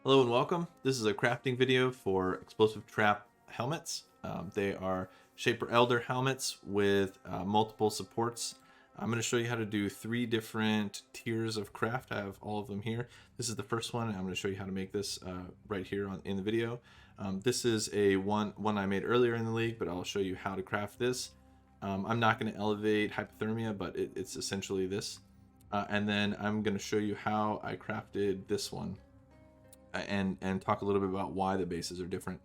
Hello and welcome. This is a crafting video for explosive trap helmets. They are Shaper Elder helmets with multiple supports. I'm going to show you how to do 3 different tiers of craft. I have all of them here. This is the first one. I'm going to show you how to make this right here in the video. This is a one I made earlier in the league, but I'll show you how to craft this. I'm not going to elevate Hypothermia, but it's essentially this. And then I'm going to show you how I crafted this one. And talk a little bit about why the bases are different.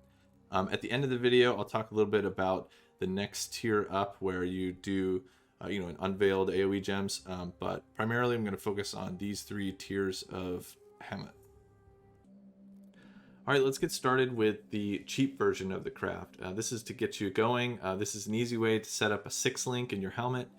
At the end of the video, I'll talk a little bit about the next tier up where you do an unveiled AoE gems, but primarily I'm going to focus on these 3 tiers of helmet. All right, let's get started with the cheap version of the craft. This is to get you going. This is an easy way to set up a 6 link in your helmet.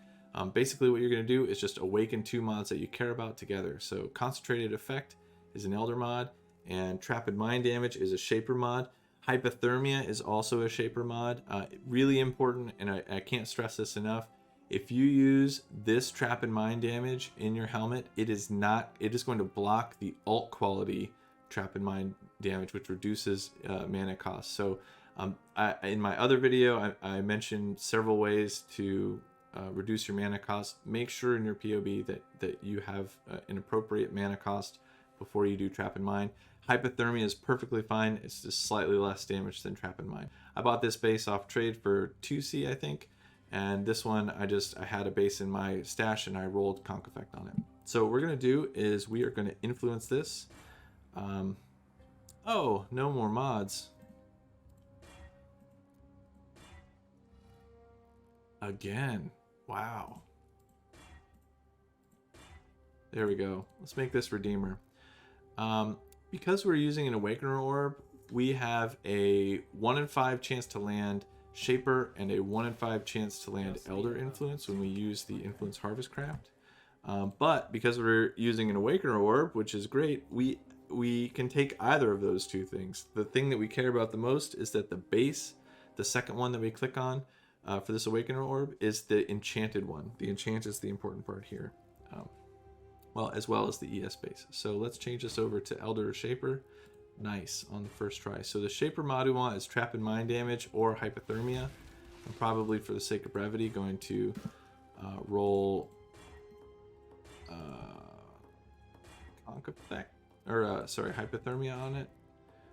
Basically what you're going to do is just awaken 2 mods that you care about together. So Concentrated Effect is an Elder mod, and Trap and Mind Damage is a Shaper mod. Hypothermia is also a Shaper mod. Really important, and I can't stress this enough. If you use this Trap and Mind Damage in your helmet, it is going to block the alt quality Trap and Mind Damage, which reduces mana cost. So in my other video, I mentioned several ways to reduce your mana cost. Make sure in your POB that you have an appropriate mana cost before you do Trap and Mind. Hypothermia is perfectly fine. It's just slightly less damage than Trap and Mind. I bought this base off trade for 2C, I think. And this one, I had a base in my stash and I rolled Conc effect on it. So what we're going to do is we are going to influence this. Oh, no more mods. Again. Wow. There we go. Let's make this Redeemer. Because we're using an Awakener orb, we have a 1 in 5 chance to land Shaper and a 1 in 5 chance to land Elder Influence when we use the Influence Harvest craft. But because we're using an Awakener orb, which is great, we can take either of those 2 things. The thing that we care about the most is that the base, the second one that we click on for this Awakener orb, is the enchanted one. The enchant is the important part here. Well, as well as the ES base. So let's change this over to Elder Shaper. Nice, on the first try. So the Shaper mod we want is Trap and Mind Damage or Hypothermia. I'm probably, for the sake of brevity, going to roll Conc effect, or sorry, Hypothermia on it.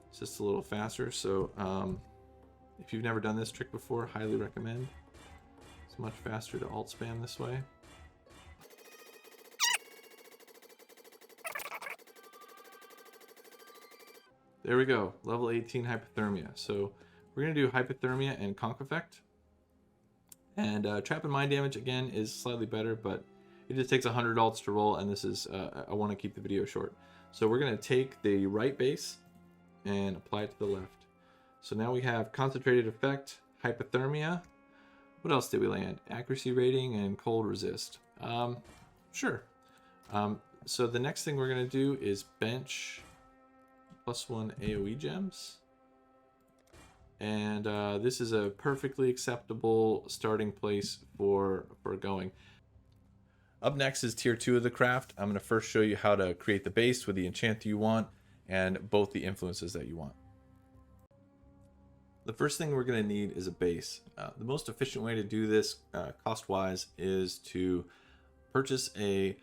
It's just a little faster. So if you've never done this trick before, highly recommend. It's much faster to alt spam this way. There we go, level 18 Hypothermia. So we're going to do Hypothermia and Conc effect. And Trap and Mind Damage, again, is slightly better, but it just takes 100 alts to roll, and this is, I want to keep the video short. So we're going to take the right base and apply it to the left. So now we have Concentrated Effect, Hypothermia. What else did we land? Accuracy Rating and Cold Resist. Sure. So the next thing we're going to do is bench +1 AoE gems, and this is a perfectly acceptable starting place for going. Up next is tier 2 of the craft. I'm going to first show you how to create the base with the enchant you want and both the influences that you want. The first thing we're going to need is a base. The most efficient way to do this cost-wise is to purchase a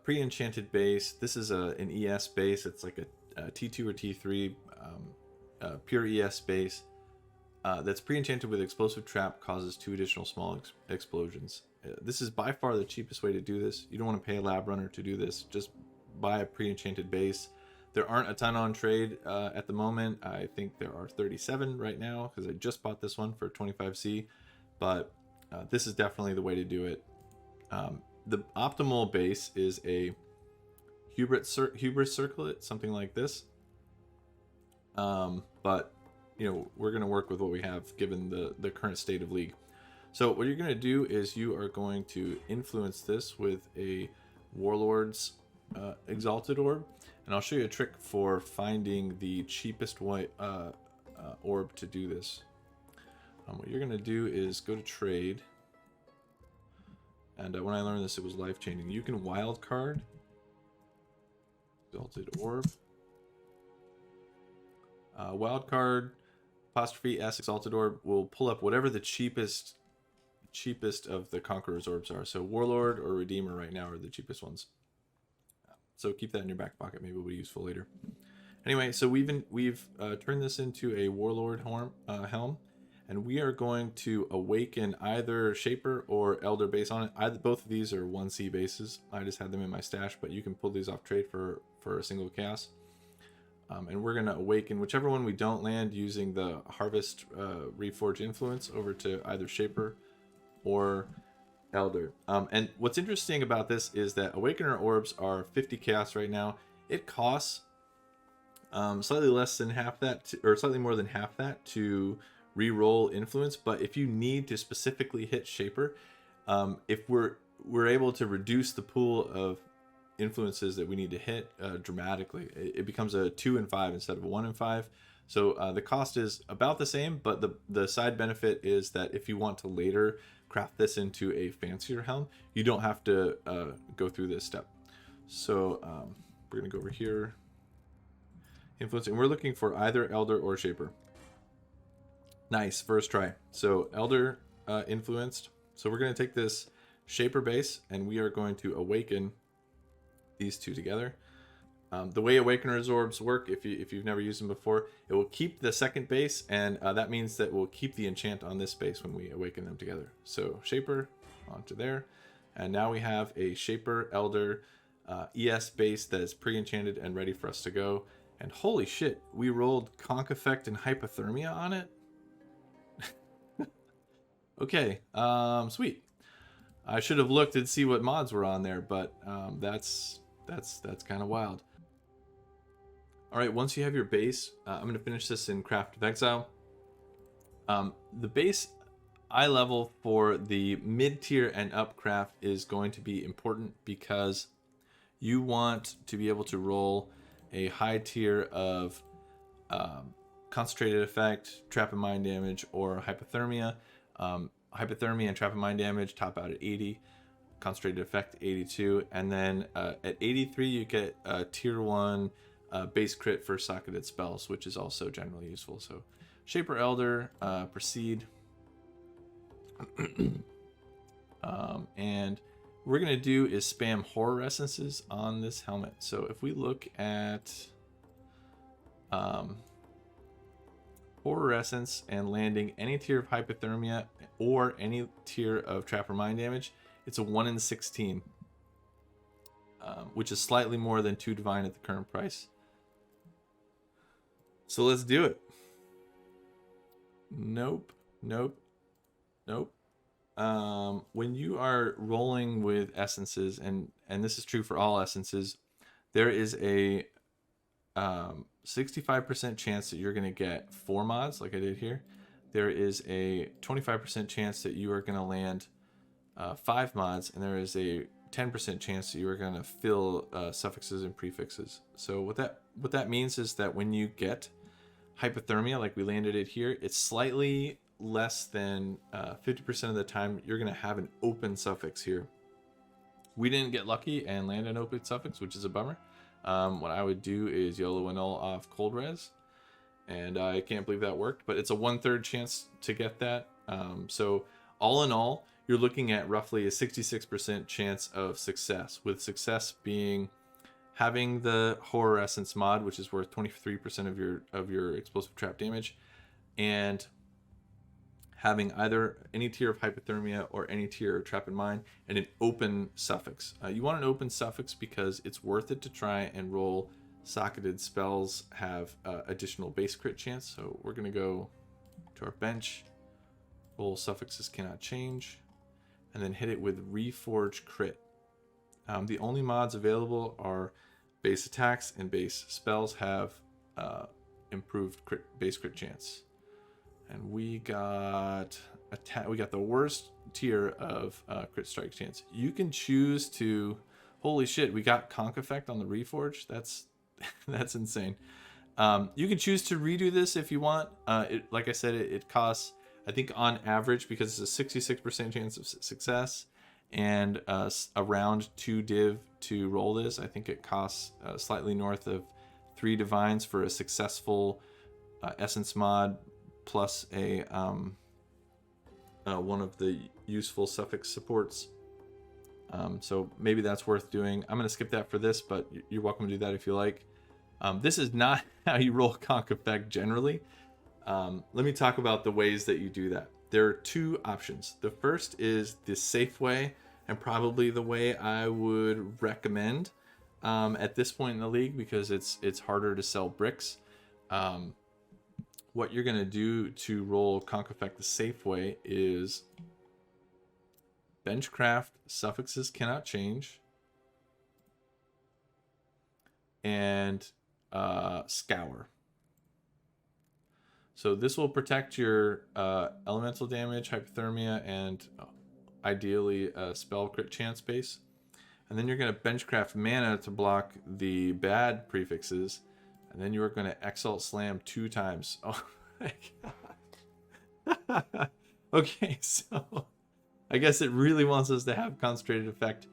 pre-enchanted base. This is an ES base. It's like a T2 or T3 pure ES base that's pre-enchanted with Explosive Trap, causes 2 additional small explosions. This is by far the cheapest way to do this. You don't want to pay a lab runner to do this. Just buy a pre-enchanted base. There aren't a ton on trade at the moment. I think there are 37 right now because I just bought this one for 25C, but this is definitely the way to do it. The optimal base is a Hubris Circlet, something like this. But we're going to work with what we have given the current state of League. So what you're going to do is you are going to influence this with a Warlord's Exalted Orb, and I'll show you a trick for finding the cheapest way, orb to do this. What you're going to do is go to trade, and when I learned this, it was life changing. You can wildcard Exalted Orb, Wildcard apostrophe S exalted orb will pull up whatever the cheapest of the Conqueror's orbs are. So Warlord or Redeemer right now are the cheapest ones. So keep that in your back pocket. Maybe it'll be useful later. Anyway, so we've turned this into a Warlord helm, and we are going to awaken either Shaper or Elder base on it. Both of these are 1C bases. I just had them in my stash, but you can pull these off trade for a single chaos. And we're going to awaken whichever one we don't land using the Harvest Reforge Influence over to either Shaper or Elder. And what's interesting about this is that Awakener orbs are 50 chaos right now. It costs slightly less than half that, or slightly more than half that to re-roll Influence. But if you need to specifically hit Shaper, if we're able to reduce the pool of influences that we need to hit dramatically, it becomes a 2 and 5 instead of a 1 and 5. So the cost is about the same, but the side benefit is that if you want to later craft this into a fancier helm, you don't have to go through this step. So we're gonna go over here, influence, and we're looking for either Elder or Shaper. Nice, first try. So Elder influenced. So we're gonna take this Shaper base and we are going to awaken these two together. The way Awakener's orbs work, if you've never used them before, it will keep the second base, and that means that we'll keep the enchant on this base when we awaken them together. So Shaper onto there, and now we have a Shaper Elder ES base that is pre-enchanted and ready for us to go. And holy shit, we rolled Conc effect and Hypothermia on it. Okay, sweet. I should have looked and see what mods were on there, but that's kind of wild. All right, once you have your base, I'm going to finish this in Craft of Exile. The base eye level for the mid-tier and up craft is going to be important because you want to be able to roll a high tier of concentrated effect, trap and mind damage, or hypothermia. Hypothermia and trap and mind damage top out at 80. Concentrated effect 82, and then at 83 you get a tier 1 base crit for socketed spells, which is also generally useful. So Shaper Elder, proceed. And what we're gonna do is spam Horror Essences on this helmet. So if we look at Horror Essence and landing any tier of Hypothermia or any tier of trap or mind damage, it's a 1 in 16, which is slightly more than 2 divine at the current price. So let's do it. Nope. When you are rolling with essences, and this is true for all essences, there is a 65% chance that you're going to get 4 mods, like I did here. There is a 25% chance that you are going to land 5 mods, and there is a 10% chance that you are going to fill suffixes and prefixes. So what that means is that when you get Hypothermia, like we landed it here, it's slightly less than 50% of the time you're going to have an open suffix here. We didn't get lucky and land an open suffix, which is a bummer. What I would do is YOLO annul off cold res, and I can't believe that worked, but it's a 1/3 chance to get that. So all in all, you're looking at roughly a 66% chance of success, with success being having the Horror Essence mod, which is worth 23% of your explosive trap damage, and having either any tier of Hypothermia or any tier of Trap and Mine, and an open suffix. You want an open suffix because it's worth it to try and roll socketed spells have additional base crit chance. So we're going to go to our bench, roll suffixes cannot change, and then hit it with Reforge Crit. The only mods available are base attacks and base spells have improved base crit chance. And we got the worst tier of crit strike chance. You can choose to, holy shit, we got Conc effect on the Reforge. That's insane. You can choose to redo this if you want. Like I said, it costs, I think on average, because it's a 66% chance of success and around 2 div to roll this, I think it costs slightly north of 3 divines for a successful essence mod plus a one of the useful suffix supports. So maybe that's worth doing. I'm going to skip that for this, but you're welcome to do that if you like. This is not how you roll Conc effect generally. Let me talk about the ways that you do that. There are two options. The first is the safe way, and probably the way I would recommend at this point in the league, because it's harder to sell bricks. What you're going to do to roll Conc effect the safe way is benchcraft suffixes cannot change, and scour. So this will protect your elemental damage, hypothermia, and ideally a spell crit chance base. And then you're going to benchcraft mana to block the bad prefixes. And then you're going to exalt slam 2 times. Oh my god. Okay, so I guess it really wants us to have concentrated effect.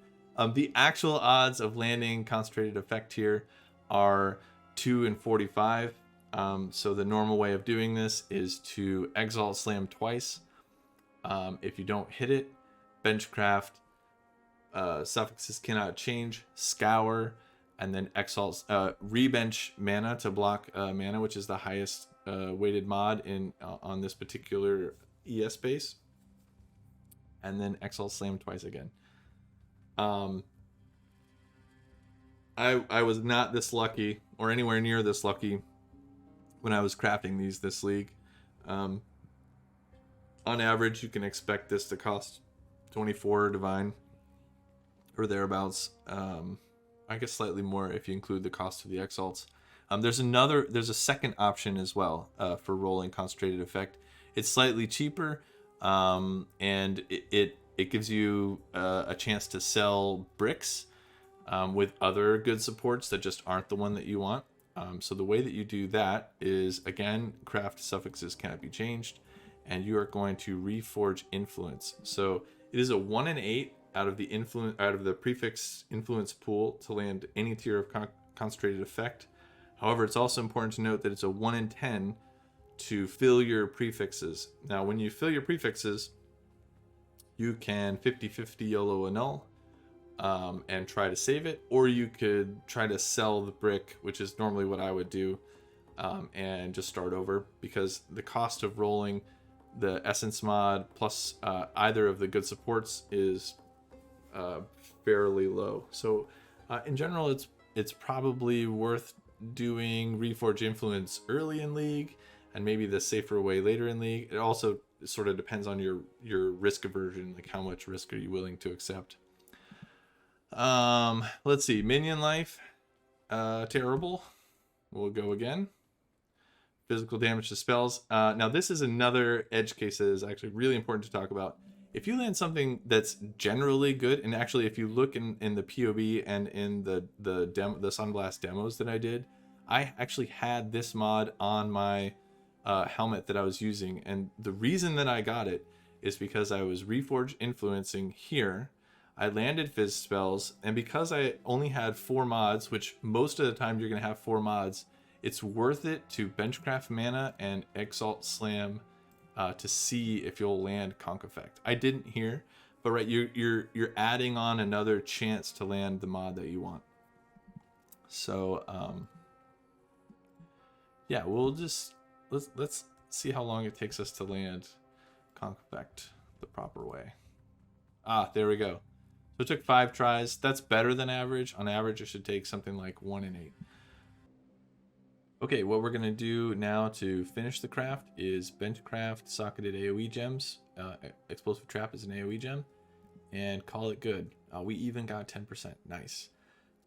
The actual odds of landing concentrated effect here are 2 in 45. So the normal way of doing this is to exalt slam twice. If you don't hit it, benchcraft suffixes cannot change, scour, and then exalt rebench mana to block mana, which is the highest weighted mod in on this particular ES base, and then exalt slam twice again. I was not this lucky or anywhere near this lucky when I was crafting these this league. On average, you can expect this to cost 24 divine or thereabouts. I guess slightly more if you include the cost of the exalts. There's a second option as well for rolling concentrated effect. It's slightly cheaper, and it gives you a chance to sell bricks with other good supports that just aren't the one that you want. So the way that you do that is, again, craft suffixes cannot be changed, and you are going to Reforge Influence. So it is a 1 in 8 out of the prefix influence pool to land any tier of concentrated effect. However, it's also important to note that it's a 1 in 10 to fill your prefixes. Now, when you fill your prefixes, you can 50-50 YOLO annul and try to save it, or you could try to sell the brick, which is normally what I would do, and just start over, because the cost of rolling the essence mod plus either of the good supports is fairly low. So in general, it's probably worth doing Reforge Influence early in league and maybe the safer way later in league. It also sort of depends on your risk aversion, like how much risk are you willing to accept. Let's see, minion life, terrible. We'll go again. Physical damage to spells. Now this is another edge case that is actually really important to talk about. If you land something that's generally good, and actually if you look in the POB and in the Sunblast demos that I did, I actually had this mod on my helmet that I was using, and the reason that I got it is because I was Reforge influencing here. I landed Fizz spells, and because I only had 4 mods, which most of the time you're going to have 4 mods, it's worth it to benchcraft mana and exalt slam to see if you'll land Conc effect. I didn't here, but right, you're adding on another chance to land the mod that you want. So yeah, we'll just let's see how long it takes us to land Conc effect the proper way. There we go. So it took 5 tries. That's better than average. On average, it should take something like 1 in 8. Okay, what we're going to do now to finish the craft is benchcraft socketed AoE gems. Explosive Trap is an AoE gem. And call it good. We even got 10%. Nice.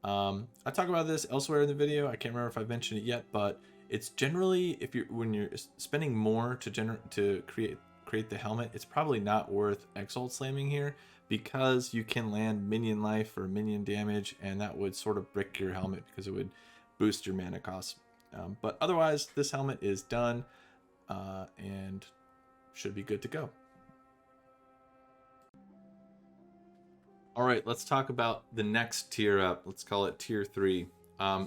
I talk about this elsewhere in the video. I can't remember if I've mentioned it yet, but it's generally, when you're spending more to create the helmet, it's probably not worth exalt slamming here, because you can land minion life or minion damage, and that would sort of brick your helmet because it would boost your mana costs. But otherwise, this helmet is done and should be good to go. All right, let's talk about the next tier up. Let's call it tier 3.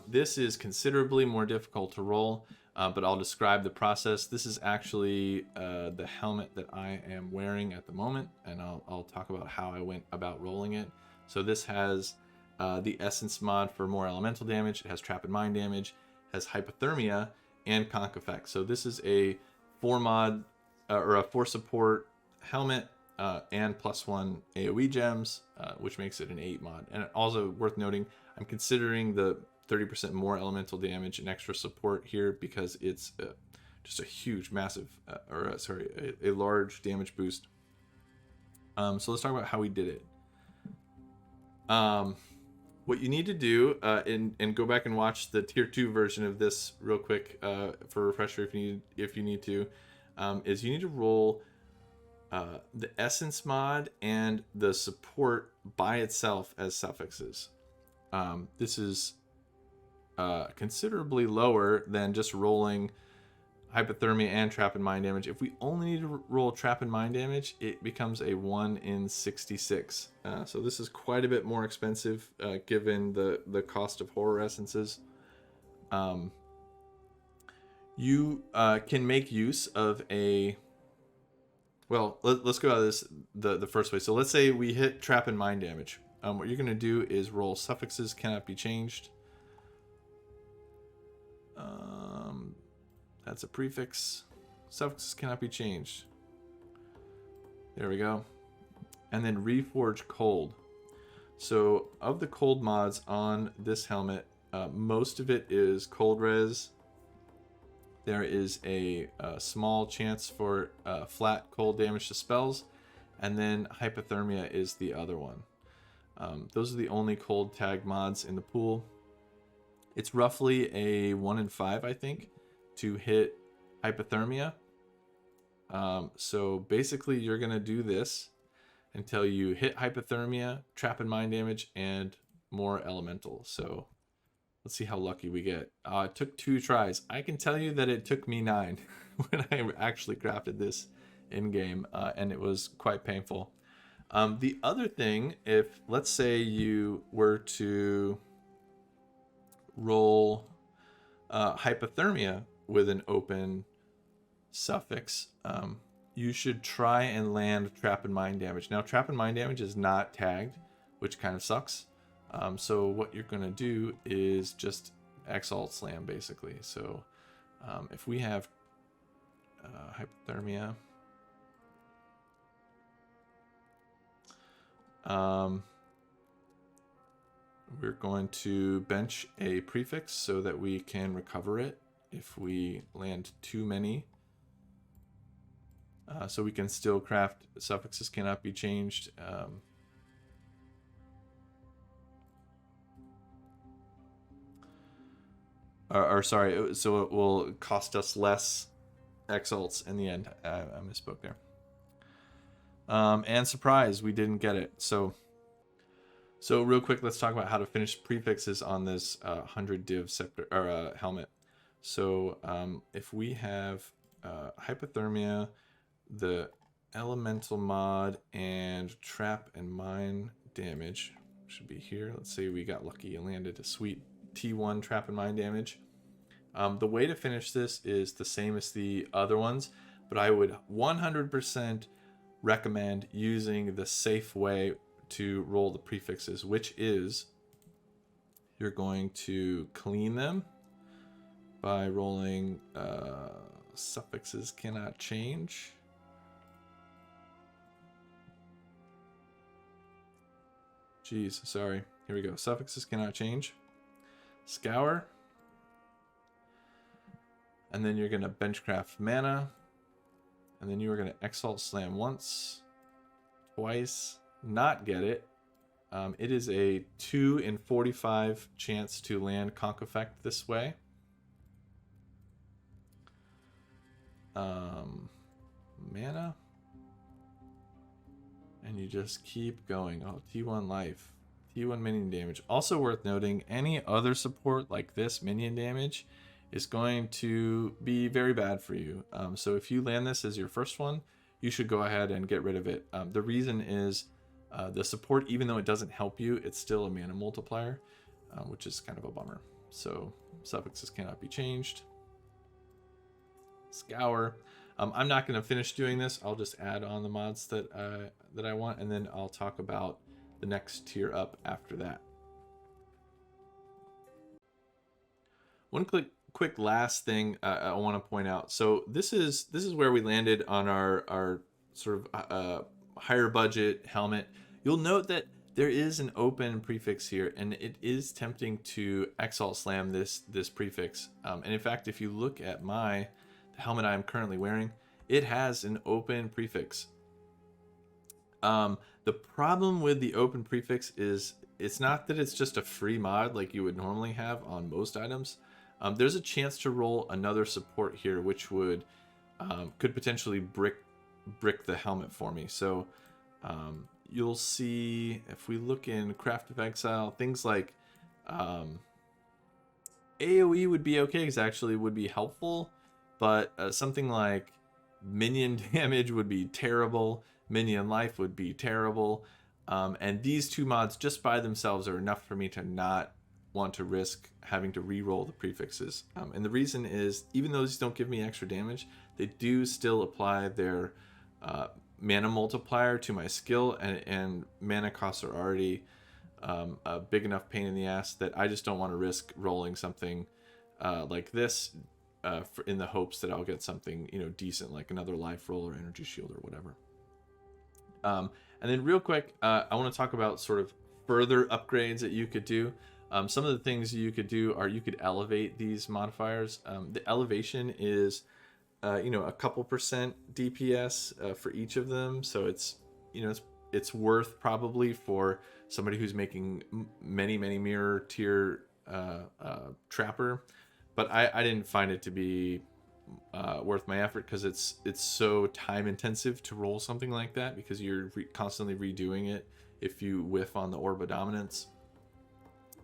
This is considerably more difficult to roll, but I'll describe the process. This is actually the helmet that I am wearing at the moment, and I'll talk about how I went about rolling it. So this has the Essence mod for more elemental damage. It has Trap and Mind damage, has Hypothermia, and Conc effect. So this is a 4 mod or a 4 support helmet and +1 AoE gems, which makes it an 8 mod. And also worth noting, I'm considering the 30% more elemental damage and extra support here because it's just a huge, massive, a large damage boost. So let's talk about how we did it. What you need to do, and go back and watch the tier 2 version of this real quick for a refresher if you need to, is you need to roll the Essence mod and the support by itself as suffixes. This is considerably lower than just rolling Hypothermia and Trap and Mind damage. If we only need to roll Trap and Mind damage, it becomes a 1 in 66. So this is quite a bit more expensive given the cost of horror essences. You can make use of a... Well, let's go out of this the first way. So let's say we hit Trap and Mind damage. What you're going to do is roll suffixes cannot be changed. That's a prefix. Suffixes cannot be changed. There we go. And then Reforge Cold. So of the cold mods on this helmet, most of it is cold res. There is a small chance for flat cold damage to spells, and then Hypothermia is the other one. Those are the only cold tag mods in the pool. It's roughly a 1 in 5, I think, to hit Hypothermia. So basically you're going to do this until you hit Hypothermia, Trap and Mind damage, and more elemental. So let's see how lucky we get. It took 2 tries. I can tell you that it took me 9 when I actually crafted this in-game, and it was quite painful. The other thing, if let's say you were to roll Hypothermia with an open suffix, you should try and land Trap and Mind damage. Now, Trap and Mind damage is not tagged, which kind of sucks. So what you're going to do is just exalt slam, basically. So if we have Hypothermia, we're going to bench a prefix so that we can recover it if we land too many. So we can still craft suffixes cannot be changed. Sorry, so it will cost us less exalts in the end. I misspoke there. And surprise, we didn't get it. So real quick, let's talk about how to finish prefixes on this 100 div scepter or helmet. So if we have Hypothermia, the elemental mod, and Trap and Mind damage should be here. Let's say we got lucky and landed a sweet T1 Trap and Mind damage. The way to finish this is the same as the other ones, but I would 100% recommend using the safe way to roll the prefixes, which is you're going to clean them by rolling suffixes cannot change. Jeez, sorry. Here we go. Suffixes cannot change. Scour. And then you're going to benchcraft mana. And then you are going to exalt slam once, twice, not get it. It is a 2 in 45 chance to land Conc effect this way. Mana. And you just keep going. Oh, T1 life. T1 minion damage. Also worth noting, any other support like this minion damage is going to be very bad for you. So if you land this as your first one, you should go ahead and get rid of it. The reason is the support, even though it doesn't help you, it's still a mana multiplier, which is kind of a bummer. So suffixes cannot be changed. Scour. I'm not going to finish doing this. I'll just add on the mods that I want, and then I'll talk about the next tier up after that. One quick last thing I want to point out. So this is where we landed on our sort of higher budget helmet. You'll note that there is an open prefix here, and it is tempting to exalt slam this prefix. And in fact, if you look at the helmet I'm currently wearing, it has an open prefix. The problem with the open prefix is it's not that it's just a free mod like you would normally have on most items. There's a chance to roll another support here, which would could potentially brick the helmet for me. So you'll see if we look in Craft of Exile, things like AoE would be okay, because actually would be helpful, but something like minion damage would be terrible, minion life would be terrible, and these two mods just by themselves are enough for me to not want to risk having to re-roll the prefixes. And the reason is, even though these don't give me extra damage, they do still apply their mana multiplier to my skill, and mana costs are already a big enough pain in the ass that I just don't want to risk rolling something like this in the hopes that I'll get something decent, like another life roll or energy shield or whatever. And then real quick, I want to talk about sort of further upgrades that you could do. Some of the things you could do are you could elevate these modifiers. The elevation is a couple percent DPS for each of them, so it's worth probably for somebody who's making many mirror tier trapper, but I didn't find it to be worth my effort, because it's so time intensive to roll something like that, because you're constantly redoing it if you whiff on the orb of dominance.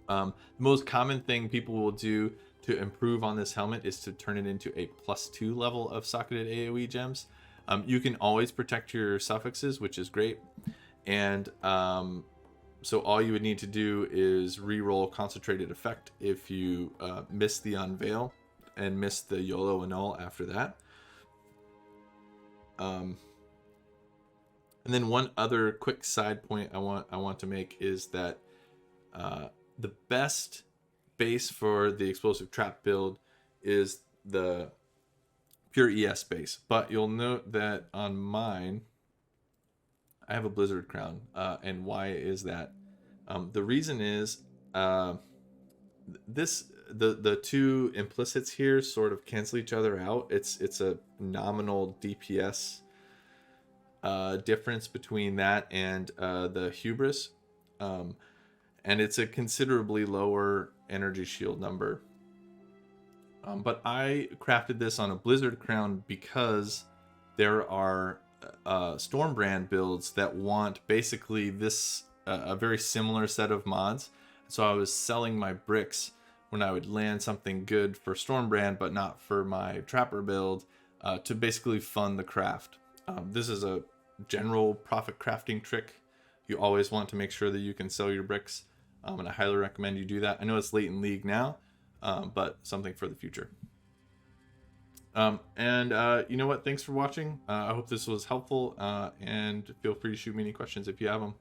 The most common thing people will do to improve on this helmet is to turn it into a +2 level of socketed AoE gems. You can always protect your suffixes, which is great, and so all you would need to do is re-roll concentrated effect if you miss the unveil and miss the YOLO annul after that. And then one other quick side point I want to make is that the best base for the explosive trap build is the pure ES base, but you'll note that on mine I have a Blizzard Crown, and why is that? The reason is the two implicits here sort of cancel each other out. It's a nominal DPS difference between that and the Hubris, and it's a considerably lower energy shield number. But I crafted this on a Blizzard Crown because there are Stormbrand builds that want basically this a very similar set of mods. So I was selling my bricks when I would land something good for Stormbrand but not for my Trapper build, to basically fund the craft. This is a general profit crafting trick. You always want to make sure that you can sell your bricks, and I highly recommend you do that. I know it's late in League now, but something for the future. You know what? Thanks for watching. I hope this was helpful, and feel free to shoot me any questions if you have them.